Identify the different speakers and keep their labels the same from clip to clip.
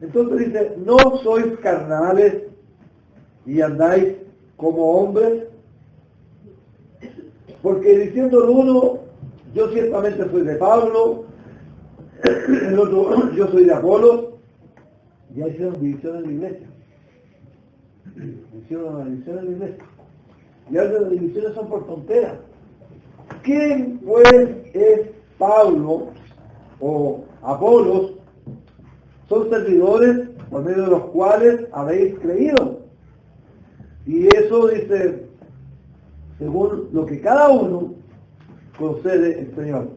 Speaker 1: Entonces dice, no sois carnales y andáis como hombres, porque diciendo el uno, yo ciertamente soy de Pablo, el otro, yo soy de Apolos, ya hicieron división en la iglesia. Hicieron una división en la iglesia. Y ahora las divisiones son por tonteras. ¿Quién pues es Pablo o Apolos? Son servidores por medio de los cuales habéis creído. Y eso dice, según lo que cada uno concede el Señor.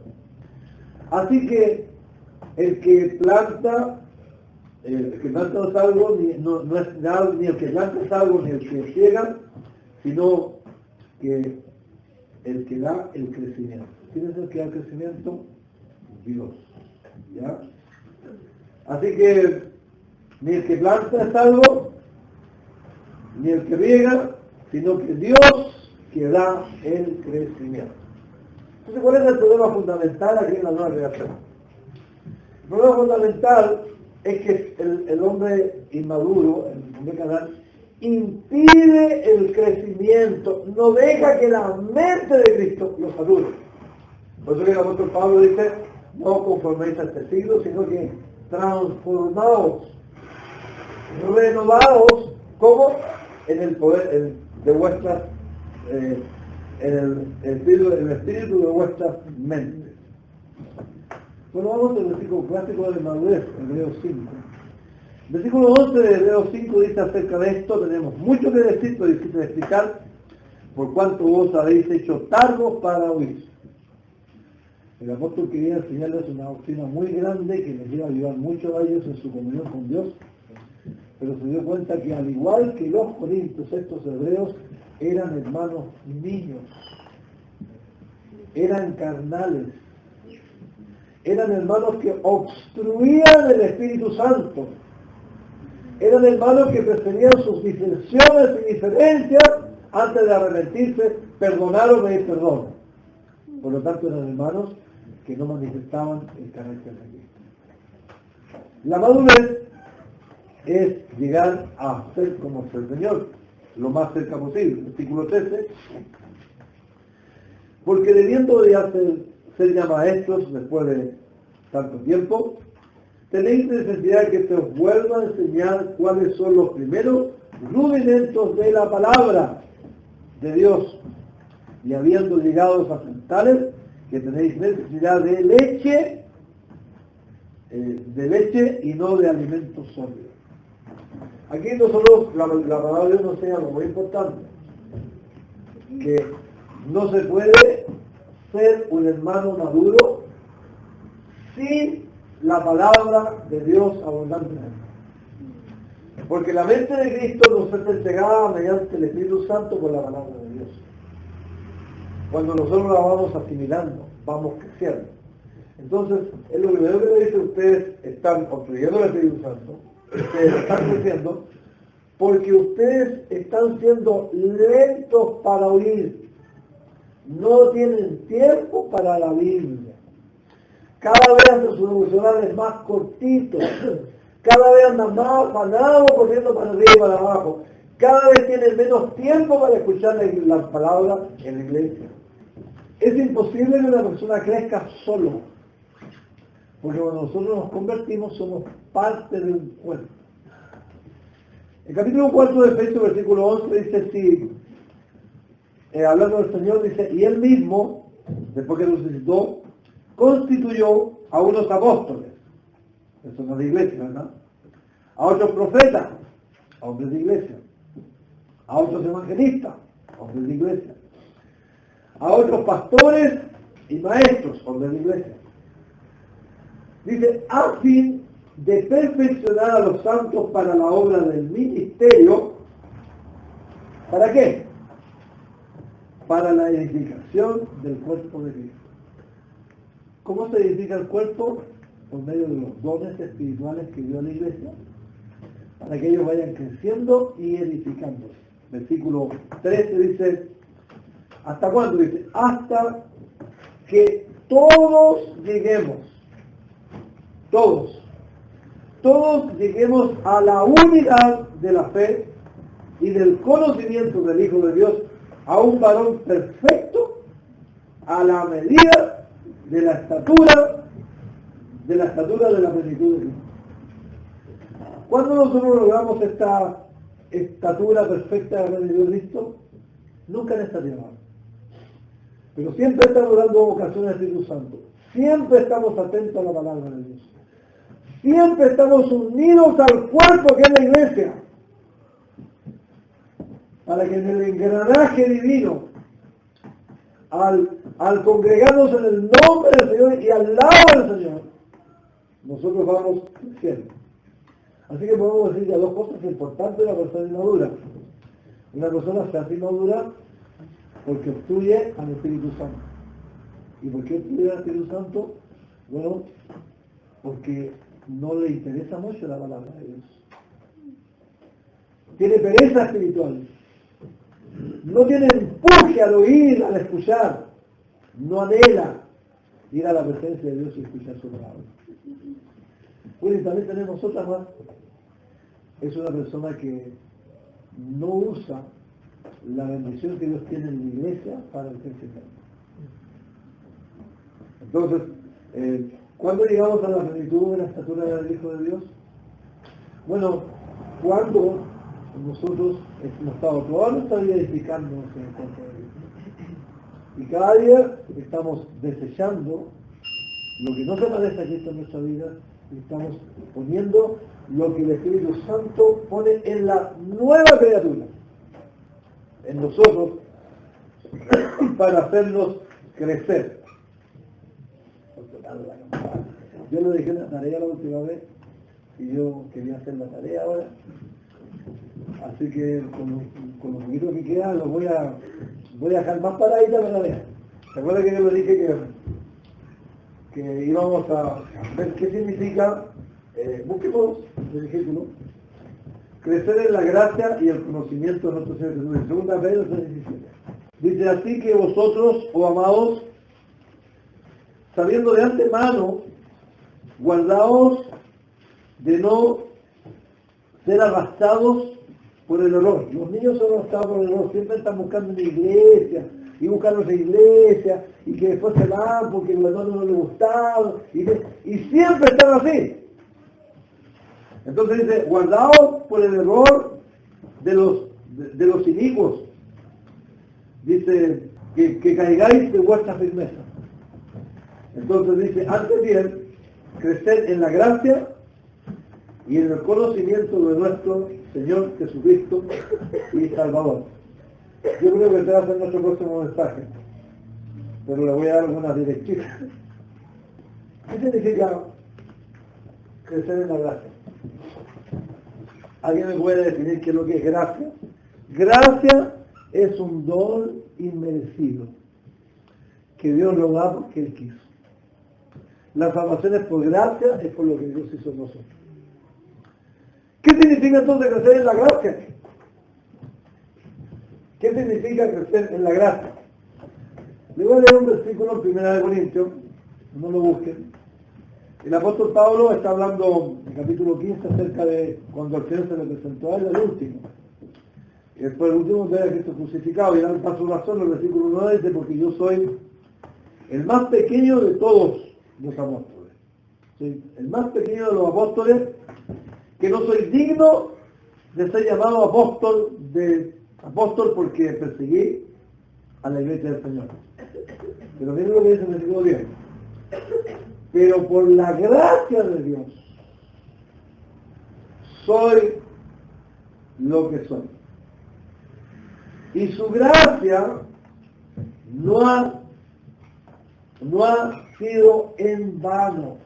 Speaker 1: Así que el que planta no es algo, no es nada, ni el que planta es algo, ni el que ciega, sino que el que da el crecimiento. ¿Quién es el que da el crecimiento? Dios. ¿Ya? Así que ni el que planta es algo, ni el que riega, sino que Dios que da el crecimiento. Entonces, ¿cuál es el problema fundamental aquí en la nueva creación? El problema fundamental es que el hombre inmaduro, el hombre carnal, impide el crecimiento, no deja que la mente de Cristo lo salude. Por eso que el apóstol Pablo dice, no conforméis a este siglo, sino que transformaos, renovaos, como en el poder de vuestras, en el espíritu de vuestras mentes. Bueno, vamos al versículo clásico de madurez, Hebreos 5. El versículo 11 de Hebreos 5 dice acerca de esto, tenemos mucho que decir, pero difícil de explicar, por cuanto vos habéis hecho tardos para oír. El apóstol quería enseñarles una doctrina muy grande que les iba a ayudar mucho a ellos en su comunión con Dios, pero se dio cuenta que al igual que los corintios, estos hebreos eran hermanos niños, eran carnales, eran hermanos que obstruían el Espíritu Santo, eran hermanos que preferían sus disensiones y diferencias antes de arrepentirse, perdonar o pedir perdón. Por lo tanto, eran hermanos que no manifestaban el carácter de Cristo. La madurez es llegar a ser como el Señor, lo más cerca posible. Versículo 13. Porque debiendo de ser ya maestros después de tanto tiempo, tenéis necesidad que se os vuelva a enseñar cuáles son los primeros rudimentos de la palabra de Dios. Y habiendo llegado a tales que tenéis necesidad de leche y no de alimentos sólidos. Aquí nosotros, la palabra de Dios nos enseña algo muy importante, que no se puede ser un hermano maduro sin la palabra de Dios abundantemente. Porque la mente de Cristo nos es entregada mediante el Espíritu Santo por la palabra de Dios. Cuando nosotros la vamos asimilando, vamos creciendo. Entonces, es lo primero que le dice, ustedes están construyendo el Espíritu Santo, ustedes están creciendo, porque ustedes están siendo lentos para oír. No tienen tiempo para la Biblia. Cada vez hacen sus devocionales más cortitos. Cada vez andan más afanados, corriendo para arriba y para abajo. Cada vez tienen menos tiempo para escuchar la palabra en la iglesia. Es imposible que una persona crezca solo. Porque cuando nosotros nos convertimos somos parte de un cuerpo. El capítulo 4 de Efesios, versículo 11, dice así, hablando del Señor, dice, y Él mismo, después que resucitó, constituyó a unos apóstoles, eso no es de iglesia, ¿verdad? A otros profetas, a hombres de iglesia, a otros evangelistas, a hombres de iglesia, a otros pastores y maestros, hombres de iglesia. Dice, a fin de perfeccionar a los santos para la obra del ministerio. ¿Para qué? Para la edificación del cuerpo de Cristo. ¿Cómo se edifica el cuerpo? Por medio de los dones espirituales que dio la iglesia, para que ellos vayan creciendo y edificándose. Versículo 13 dice, ¿hasta cuándo? Dice, hasta que todos lleguemos, todos, todos lleguemos a la unidad de la fe y del conocimiento del Hijo de Dios, a un varón perfecto, a la medida de la estatura de la plenitud de Dios. ¿Cuándo nosotros logramos esta estatura perfecta de la plenitud de Cristo? Nunca en esta tierra. Pero siempre estamos dando vocación al Espíritu Santo. Siempre estamos atentos a la palabra de Dios. Siempre estamos unidos al cuerpo que es la iglesia. Para que en el engranaje divino, al congregarnos en el nombre del Señor y al lado del Señor, nosotros vamos creciendo. Así que podemos decir ya dos cosas importantes de la persona inmadura. Una persona se hace inmadura porque obstruye al Espíritu Santo. ¿Y por qué obstruye al Espíritu Santo? Bueno, porque no le interesa mucho la palabra de Dios. Tiene pereza espiritual. No tiene empuje al oír, al escuchar. No anhela ir a la presencia de Dios y escuchar su palabra. Bueno, y también tenemos otra más. Es una persona que no usa la bendición que Dios tiene en la iglesia para el crecimiento. Entonces, ¿cuándo llegamos a la plenitud de la estatura del Hijo de Dios? Bueno, cuando nosotros hemos estado toda nuestra vida edificándonos en el cuerpo de Dios. Y cada día estamos desechando lo que no se parece a Cristo en nuestra vida y estamos poniendo lo que el Espíritu Santo pone en la nueva criatura, en nosotros, para hacernos crecer. Yo le dejé la tarea la última vez y yo quería hacer la tarea ahora, así que con lo poquito que queda lo voy a dejar más paradita la tarea. ¿Se acuerdan que yo le dije que íbamos a ver qué significa? Busquemos el ejemplo: crecer en la gracia y el conocimiento de nuestro Señor Jesús. En 2 Pedro 3:17. Dice: así que vosotros, oh amados, sabiendo de antemano, guardaos de no ser arrastrados por el error. Los niños son arrastrados por el error, siempre están buscando una iglesia, y buscan otra iglesia, y que después se van porque los hermanos no les gustaban, y siempre están así. Entonces dice: guardaos por el error de los inicuos. Dice que caigáis de vuestra firmeza. Entonces dice: antes bien, crecer en la gracia y en el conocimiento de nuestro Señor Jesucristo y Salvador. Yo creo que este va a ser nuestro próximo mensaje, pero le voy a dar algunas directrices. ¿Qué significa crecer en la gracia? ¿Alguien me puede definir qué es lo que es gracia? Gracia es un don inmerecido que Dios lo da porque Él quiso. La salvación es por gracia, es por lo que Dios hizo en nosotros. ¿Qué significa entonces crecer en la gracia? ¿Qué significa crecer en la gracia? Le voy a leer un versículo en 1 Corintios, no lo busquen. El apóstol Pablo está hablando en el capítulo 15 acerca de cuando el Señor se le presentó a él, el último. Y después el último de Cristo crucificado, y dan paso razón, el versículo 9 dice: porque yo soy el más pequeño de todos los apóstoles. Soy el más pequeño de los apóstoles, que no soy digno de ser llamado apóstol porque perseguí a la iglesia del Señor. Pero miren lo que dice en el versículo 10. Pero por la gracia de Dios soy lo que soy. Y su gracia no ha sido en vano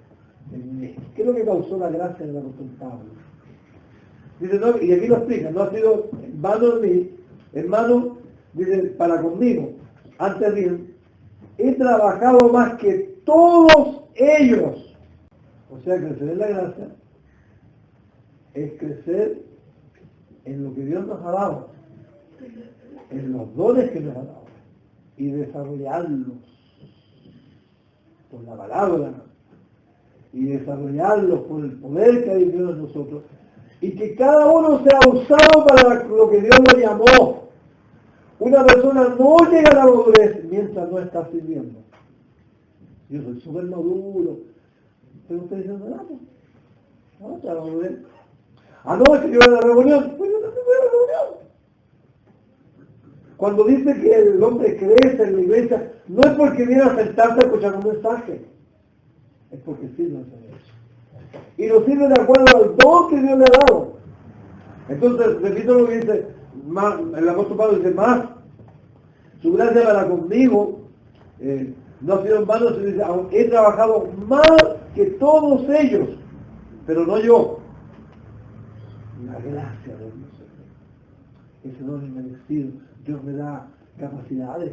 Speaker 1: en mí. ¿Qué es lo que causó la gracia del apóstol Pablo? Dice, no, y aquí lo explica: no ha sido en vano en mí, hermano, dice, para conmigo. Antes bien, he trabajado más que todos ellos. O sea, crecer en la gracia es crecer en lo que Dios nos ha dado, en los dones que nos ha dado, y desarrollarlos por la palabra, y desarrollarlos por el poder que hay Dios en nosotros, y que cada uno sea usado para lo que Dios lo llamó. Una persona no llega a la madurez mientras no está sirviendo. Yo soy súper maduro, pero usted dice, no, está la madurez. Ah, no, es que yo voy a la reunión. Pues yo también voy a la reunión. Cuando dice que el hombre crece en la iglesia, no es porque viene a sentarse a escuchar un mensaje, es porque sirve al Señor. Y lo sirve de acuerdo al don que Dios le ha dado. Entonces, repito lo que dice el apóstol Pablo, dice más, su gracia para conmigo no ha sido en vano, sino dice, he trabajado más que todos ellos, pero no yo. La gracia de Dios, ese don inmerecido. Dios me da capacidades,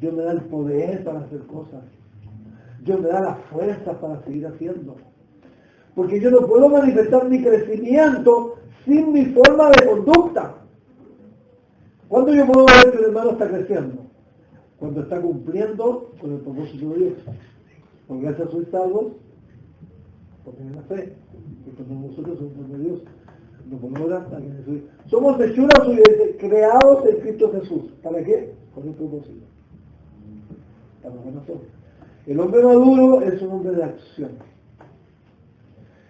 Speaker 1: Dios me da el poder para hacer cosas, Dios me da las fuerzas para seguir haciendo. Porque yo no puedo manifestar mi crecimiento sin mi forma de conducta. ¿Cuándo yo puedo ver que el hermano está creciendo? Cuando está cumpliendo con el propósito de Dios. Por gracia sois salvos, por tener la fe. Y cuando nosotros somos de Dios, no podemos dar hasta que Jesús. Somos hechuras creados en Cristo Jesús. ¿Para qué? Con un propósito. Para nosotros. El hombre maduro es un hombre de acción.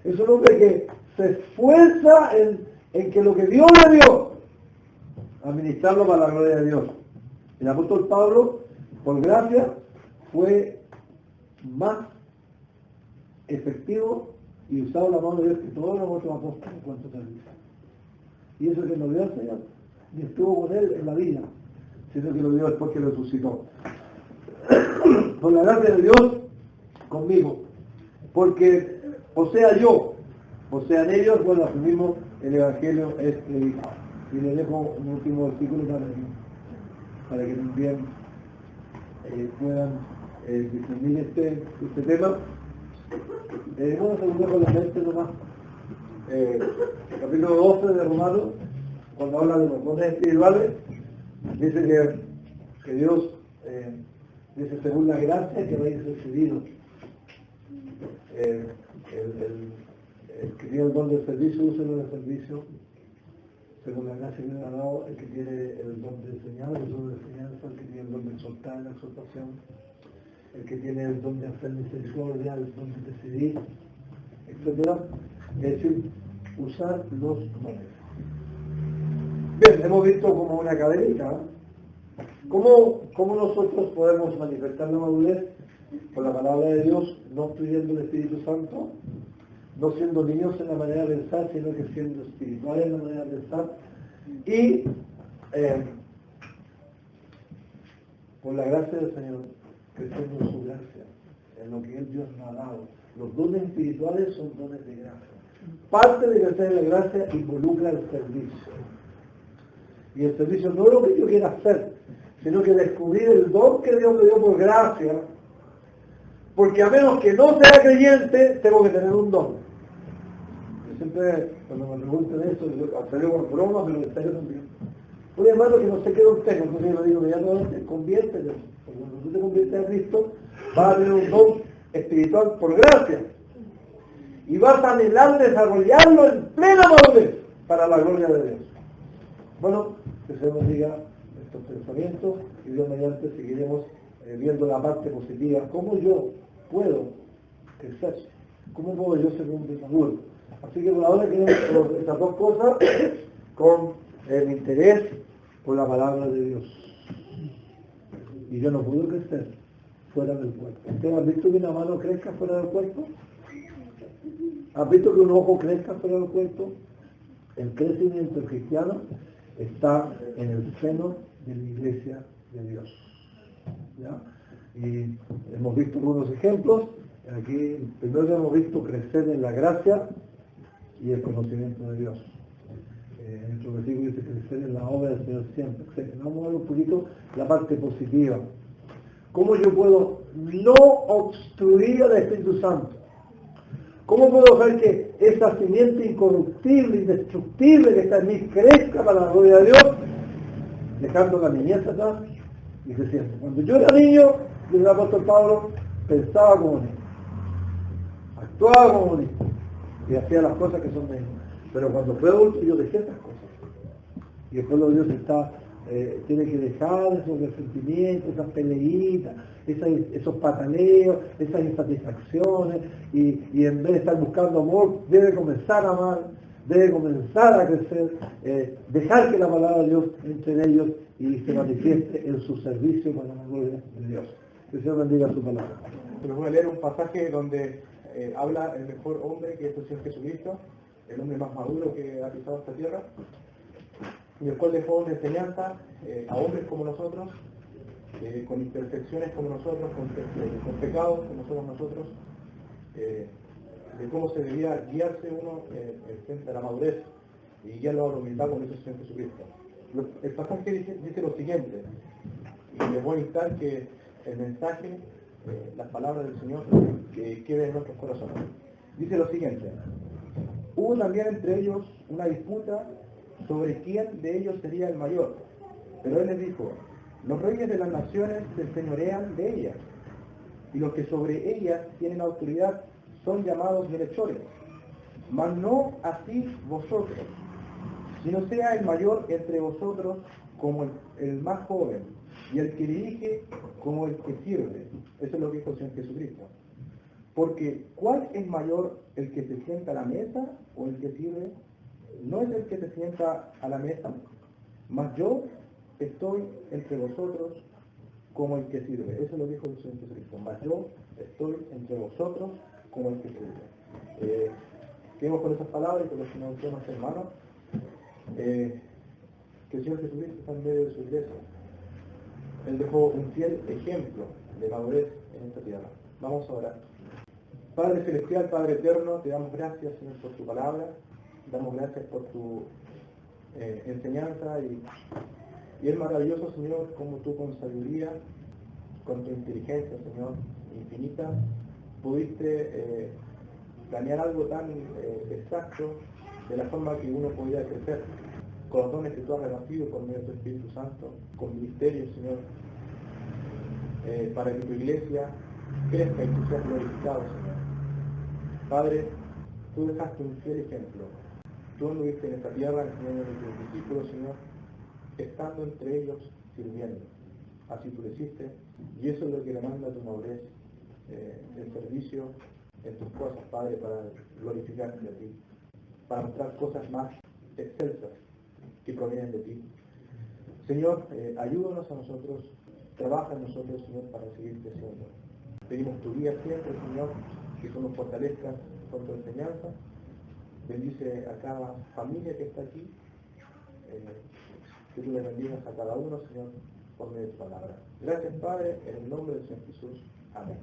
Speaker 1: Es un hombre que se esfuerza en que lo que Dios le dio, administrarlo para la gloria de Dios. El apóstol Pablo, por gracia, fue más efectivo y usado la mano de Dios que todos los otros apóstoles en cuanto a servicio. Y eso que no dio al Señor, ni estuvo con él en la vida, sino que lo dio después que lo resucitó. Por la gracia de Dios, conmigo. Porque, o sea yo, o sean ellos, bueno, asumimos el Evangelio es predicado. Y le dejo un último versículo para que también puedan discernir este tema. Bueno, segundo con la mente nomás. El capítulo 12 de Romanos, cuando habla de los dones espirituales, dice que Dios dice según la gracia que habéis recibido. El que tiene el don del servicio, úselo del servicio, según la gracia que le ha dado. El que tiene el don de enseñar, el don de enseñanza. El que tiene el don de exhortar, la exhortación. El que tiene el don de hacer misericordia, el don de decidir, etc. Es decir, usar los dones. Bien, hemos visto como una cadenita. ¿Cómo nosotros podemos manifestar la madurez? Por la palabra de Dios, no pidiendo el Espíritu Santo, no siendo niños en la manera de pensar, sino que siendo espirituales en la manera de pensar, y por la gracia del Señor, creciendo en su gracia, en lo que Dios nos ha dado. Los dones espirituales son dones de gracia. Parte de crecer en la gracia involucra el servicio. Y el servicio no es lo que yo quiera hacer, sino que descubrir el don que Dios me dio por gracia, porque a menos que no sea creyente, tengo que tener un don. Yo siempre, cuando me preguntan eso, yo salgo por broma, pero en serio también. Un hermano que no sé qué don tengo, entonces yo le digo inmediatamente, conviértete. Porque cuando tú te conviertes a Cristo, vas a tener un don espiritual por gracia. Y vas a anhelar desarrollarlo en plena madurez para la gloria de Dios. Bueno, que se nos diga estos pensamientos y Dios mediante seguiremos viendo la parte positiva. ¿Cómo yo puedo crecer? ¿Cómo puedo yo ser un hombre maduro? Así que por ahora queremos estas dos cosas con el interés por la palabra de Dios. Y yo no puedo crecer fuera del cuerpo. ¿Ustedes han visto que una mano crezca fuera del cuerpo? ¿Has visto que un ojo crezca fuera del cuerpo? El crecimiento cristiano está en el seno de la iglesia de Dios. ¿Ya? Y hemos visto algunos ejemplos. Aquí primero hemos visto crecer en la gracia y el conocimiento de Dios. En nuestro versículo dice crecer en la obra del Señor siempre. Vamos a ver un poquito la parte positiva. ¿Cómo yo puedo no obstruir al Espíritu Santo? ¿Cómo puedo hacer que esa simiente incorruptible, indestructible que está en mí crezca para la gloria de Dios? Dejando la niñez atrás y creciendo. Cuando yo era niño, dice el apóstol Pablo, pensaba como niño. actuaba como niño y hacía las cosas que son de niño. Pero cuando fue adulto yo dejé esas cosas. Y el pueblo de Dios tiene que dejar esos resentimientos, esas peleitas, esos pataleos, esas insatisfacciones, y en vez de estar buscando amor, debe comenzar a amar, debe comenzar a crecer, dejar que la palabra de Dios entre en ellos y se manifieste en su servicio para la gloria de Dios. Que el Señor bendiga su palabra.
Speaker 2: Les voy a leer un pasaje donde habla el mejor hombre, que es el Señor Jesucristo, el hombre más maduro que ha pisado esta tierra, y el cual dejó una enseñanza a hombres como nosotros, con imperfecciones como nosotros, con pecados como somos nosotros, de cómo se debía guiarse uno frente a la madurez y guiarlo a la humildad con ese Señor Jesucristo. El pasaje dice lo siguiente, y les voy a instar que el mensaje, las palabras del Señor, que queden en nuestros corazones. Dice lo siguiente: hubo también entre ellos una disputa sobre quién de ellos sería el mayor. Pero él les dijo: los reyes de las naciones se enseñorean de ellas, y los que sobre ellas tienen autoridad son llamados bienhechores. Mas no así vosotros, sino sea el mayor entre vosotros como el más joven, y el que dirige como el que sirve. Eso es lo que dijo el Señor Jesucristo. Porque ¿cuál es mayor, el que se sienta a la mesa o el que sirve? No es el que se sienta a la mesa, mas yo estoy entre vosotros como el que sirve. Eso es lo que dijo el Señor Jesucristo. Mas yo estoy entre vosotros como el que sirve. Quedemos con esas palabras y con los que nos decían nuestros hermanos, que el Señor Jesucristo está en medio de su iglesia. Él dejó un fiel ejemplo de madurez en esta tierra. Vamos a orar. Padre Celestial, Padre Eterno, te damos gracias, Señor, por tu palabra. Damos gracias por tu enseñanza y es maravilloso, Señor, como tú con sabiduría, con tu inteligencia, Señor, infinita, pudiste planear algo tan exacto de la forma que uno podía crecer, con los dones que tú has repartido por medio de tu Espíritu Santo, con ministerios, Señor, para que tu iglesia crezca y tú seas glorificado, Señor. Padre, tú dejaste un fiel ejemplo. Tú anduviste en esta tierra enseñando a tus discípulos, Señor, estando entre ellos sirviendo. Así tú lo hiciste, y eso es lo que demanda tu madurez, el servicio en tus cosas, Padre, para glorificarte a ti, para mostrar cosas más excelsas que provienen de ti. Señor, ayúdanos a nosotros, trabaja en nosotros, Señor, para seguir creciendo. Pedimos tu guía siempre, Señor, que tú nos fortalezcas con tu enseñanza. Bendice a cada familia que está aquí, que tú le bendigas a cada uno, Señor, por medio de tu palabra. Gracias, Padre, en el nombre del Señor Jesús. Amén.